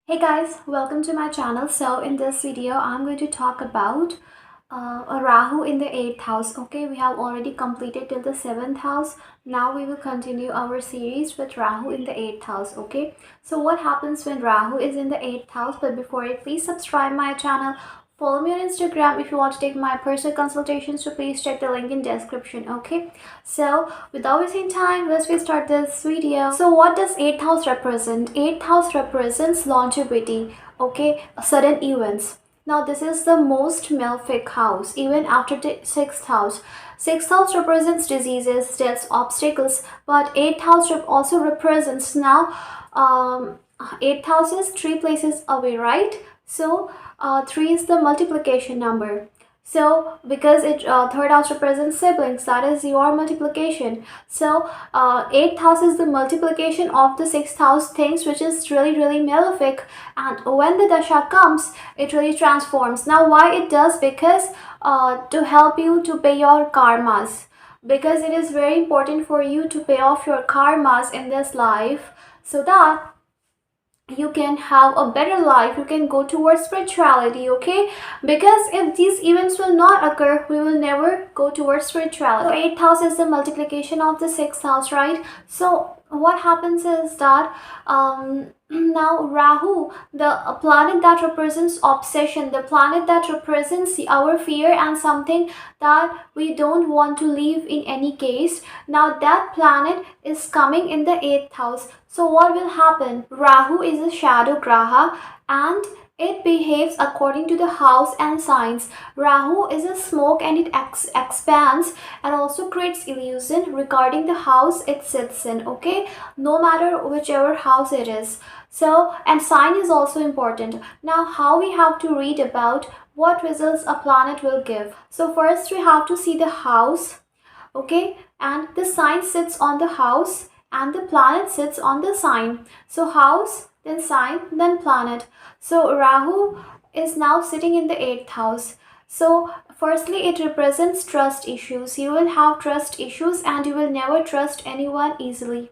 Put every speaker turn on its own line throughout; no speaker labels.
Hey guys, welcome to my channel. So in this video, I'm going to talk about a Rahu in the 8th house. Okay, we have already completed till the 7th house. Now we will continue our series with Rahu in the 8th house. Okay, so what happens when Rahu is in the 8th house? But before it, please subscribe my channel. Follow me on Instagram if you want to take my personal consultations, so please check the link in description. Okay, so without wasting time, let's start this video. So what does 8th house represent? 8th house represents longevity, okay, sudden events. Now this is the most malefic house even after the 6th house. 6th house represents diseases, deaths, obstacles, but 8th house also represents now 8th house is 3 places away, right? So 3 is the multiplication number. So because it third house represents siblings, that is your multiplication. So 8th house is the multiplication of the 6th house things, which is really malefic, and when the dasha comes, it really transforms. Now why it does? Because to help you to pay your karmas, because it is very important for you to pay off your karmas in this life, so that you can have a better life, you can go towards spirituality. Okay, because if these events will not occur, we will never go towards spirituality. So 8th house is the multiplication of the 6th house, right? So what happens is that now Rahu, the planet that represents obsession, the planet that represents our fear and something that we don't want to leave in any case, now that planet is coming in the 8th house. So what will happen? Rahu is a shadow graha and it behaves according to the house and signs. Rahu is a smoke and it expands and also creates illusion regarding the house it sits in. Okay, no matter whichever house it is. So, and sign is also important. Now how we have to read about what results a planet will give. So first we have to see the house, okay, and the sign sits on the house and the planet sits on the sign. So house, then sign, then planet. So Rahu is now sitting in the 8th house. So firstly, it represents trust issues. You will have trust issues and you will never trust anyone easily.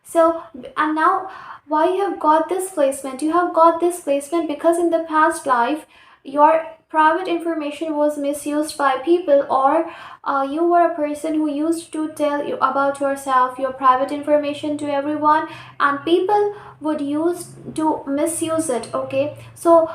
So, and now why you have got this placement? You have got this placement because in the past life your private information was misused by people, or you were a person who used to tell you about yourself, your private information to everyone, and people would use to misuse it. Okay, so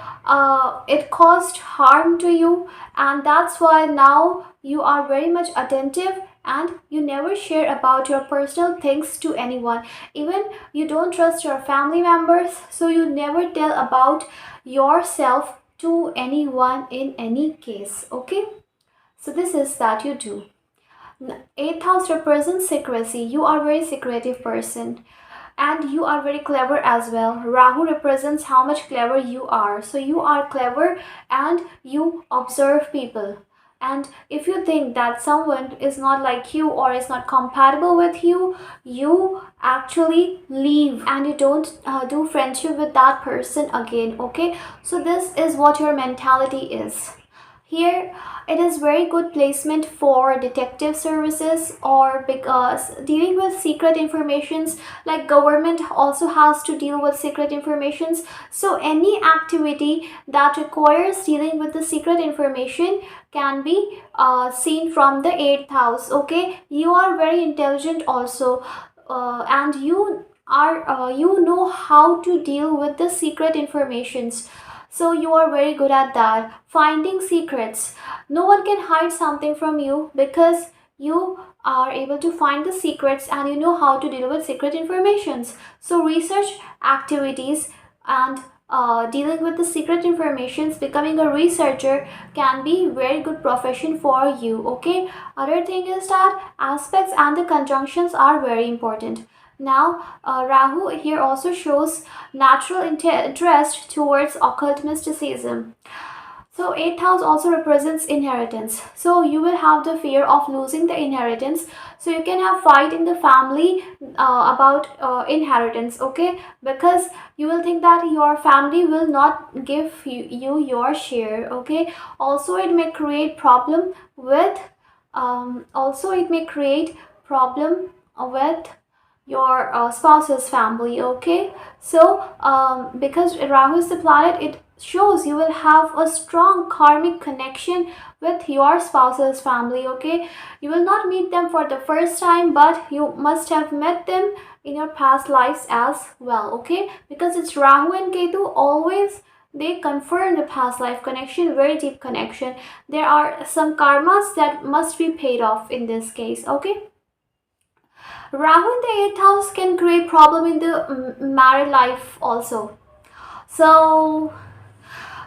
it caused harm to you, and that's why now you are very much attentive and you never share about your personal things to anyone. Even you don't trust your family members, so you never tell about yourself to anyone in any case. Okay, so this is that you do. 8th house represents secrecy. You are a very secretive person and you are very clever as well. Rahu represents how much clever you are. So you are clever and you observe people, and if you think that someone is not like you or is not compatible with you, you actually leave and you don't do friendship with that person again. Okay, so this is what your mentality is. Here it is very good placement for detective services, or because dealing with secret informations, like government also has to deal with secret informations. So any activity that requires dealing with the secret information can be seen from the 8th house. Okay, you are very intelligent also, and you are you know how to deal with the secret informations. So you are very good at that, finding secrets. No one can hide something from you because you are able to find the secrets and you know how to deal with secret informations. So research activities and dealing with the secret informations, becoming a researcher can be very good profession for you. Okay, other thing is that aspects and the conjunctions are very important. Now Rahu here also shows natural interest towards occult mysticism. So 8th house also represents inheritance. So you will have the fear of losing the inheritance. So you can have fight in the family about inheritance. Okay, because you will think that your family will not give you your share. Okay, also it may create problem with also it may create problem with your spouse's family. Okay, so because Rahu is the planet, it shows you will have a strong karmic connection with your spouse's family. Okay, you will not meet them for the first time, but you must have met them in your past lives as well. Okay, because it's Rahu and Ketu, always they confirm the past life connection, very deep connection. There are some karmas that must be paid off in this case. Okay, Rahu in the eighth house can create problem in the married life also. So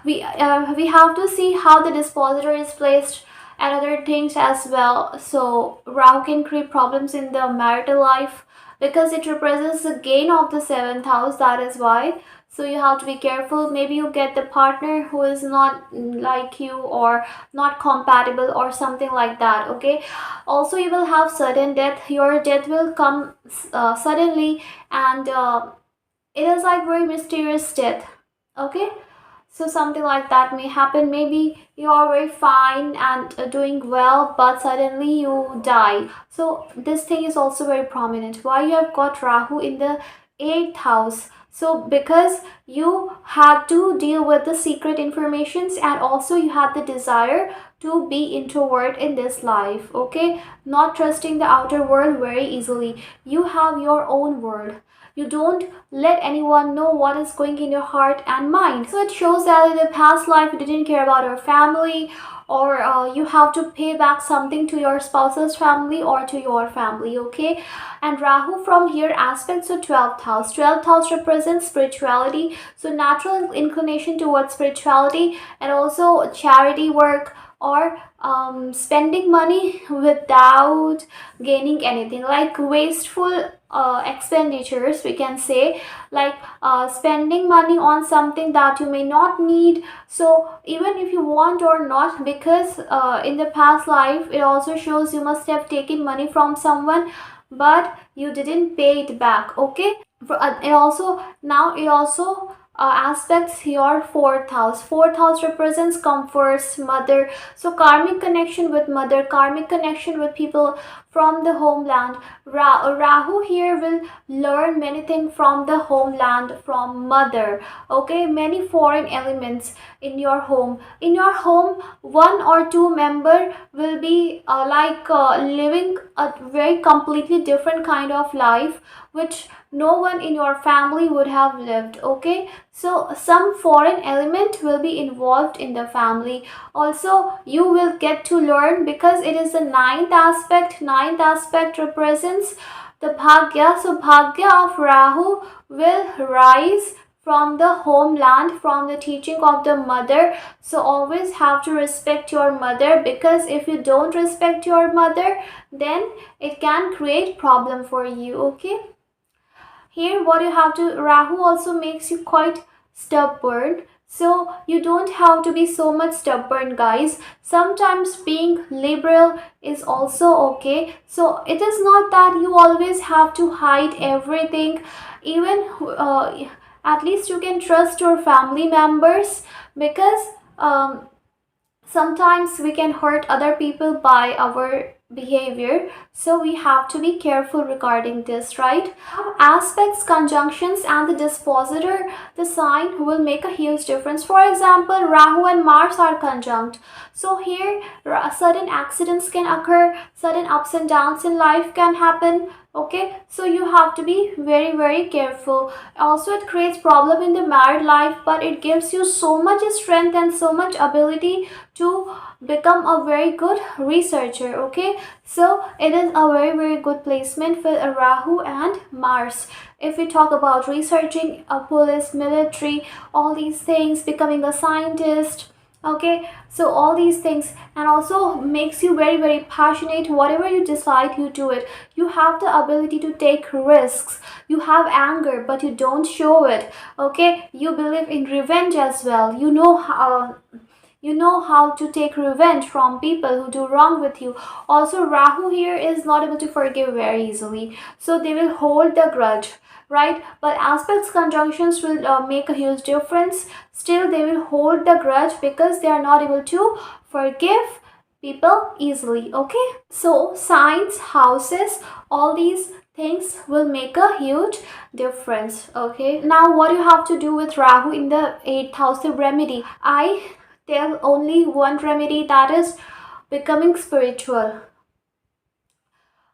we have to see how the dispositor is placed and other things as well. So Rahu can create problems in the marital life because it represents the gain of the seventh house. That is why. So you have to be careful. Maybe you get the partner who is not like you or not compatible or something like that. Okay. Also, you will have sudden death. Your death will come suddenly, and it is like very mysterious death. Okay, so something like that may happen. Maybe you are very fine and doing well, but suddenly you die. So this thing is also very prominent. Why you have got Rahu in the eighth house? So because you had to deal with the secret informations, and also you had the desire to be introvert in this life. Okay, not trusting the outer world very easily. You have your own world. You don't let anyone know what is going in your heart and mind. So it shows that in the past life you didn't care about your family, or you have to pay back something to your spouse's family or to your family. Okay, and Rahu from here aspects to 12th house. 12th house represents spirituality, so natural inclination towards spirituality and also charity work, or spending money without gaining anything, like wasteful expenditures, we can say, like spending money on something that you may not need. So even if you want or not, because in the past life it also shows you must have taken money from someone but you didn't pay it back. Okay, it also now it also aspects your fourth house. Fourth house represents comforts, mother. So karmic connection with mother, karmic connection with people from the homeland. Rahu here will learn many things from the homeland, from mother. Okay, many foreign elements in your home. In your home, one or two member will be living a very completely different kind of life which no one in your family would have lived. Okay, so some foreign element will be involved in the family. Also you will get to learn, because it is the ninth aspect. Ninth aspect represents the bhagya. So bhagya of Rahu will rise from the homeland, from the teaching of the mother. So always have to respect your mother, because if you don't respect your mother, then it can create problem for you. Okay, here what you have to, Rahu also makes you quite stubborn, so you don't have to be so much stubborn, guys. Sometimes being liberal is also okay. So it is not that you always have to hide everything. Even at least you can trust your family members, because sometimes we can hurt other people by our behavior, so we have to be careful regarding this, right? Aspects, conjunctions, and the dispositor, the sign, will make a huge difference. For example, Rahu and Mars are conjunct, so here sudden accidents can occur, sudden ups and downs in life can happen. Okay, so you have to be very careful. Also it creates problem in the married life, but it gives you so much strength and so much ability to become a very good researcher. Okay, so it is a very good placement for Rahu and Mars. If we talk about researching a police, military, all these things, becoming a scientist. Okay, so all these things, and also makes you very passionate. Whatever you decide, you do it. You have the ability to take risks. You have anger but you don't show it. Okay, you believe in revenge as well. You know how to take revenge from people who do wrong with you. Also Rahu here is not able to forgive very easily, so they will hold the grudge, right? But aspects, conjunctions will make a huge difference. Still they will hold the grudge because they are not able to forgive people easily. Okay, so signs, houses, all these things will make a huge difference. Okay, now what you have to do with Rahu in the 8th house, the remedy, I tell only one remedy, that is becoming spiritual.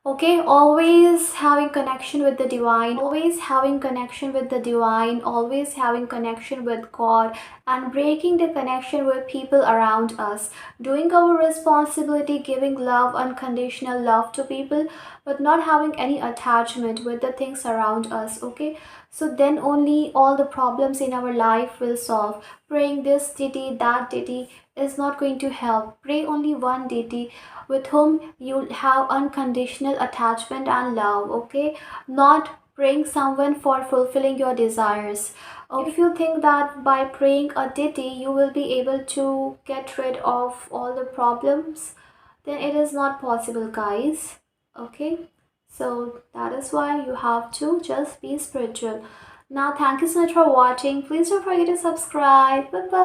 Okay, always having connection with the divine, always having connection with the divine, always having connection with God, and breaking the connection with people around us, doing our responsibility, giving love, unconditional love to people, but not having any attachment with the things around us. Okay, so then only all the problems in our life will solve. Praying this deity, that deity is not going to help. Pray only one deity with whom you have unconditional attachment and love. Okay, not praying someone for fulfilling your desires. If you think that by praying a deity you will be able to get rid of all the problems, then it is not possible, guys. Okay, so that is why you have to just be spiritual. Now thank you so much for watching. Please don't forget to subscribe. Bye bye.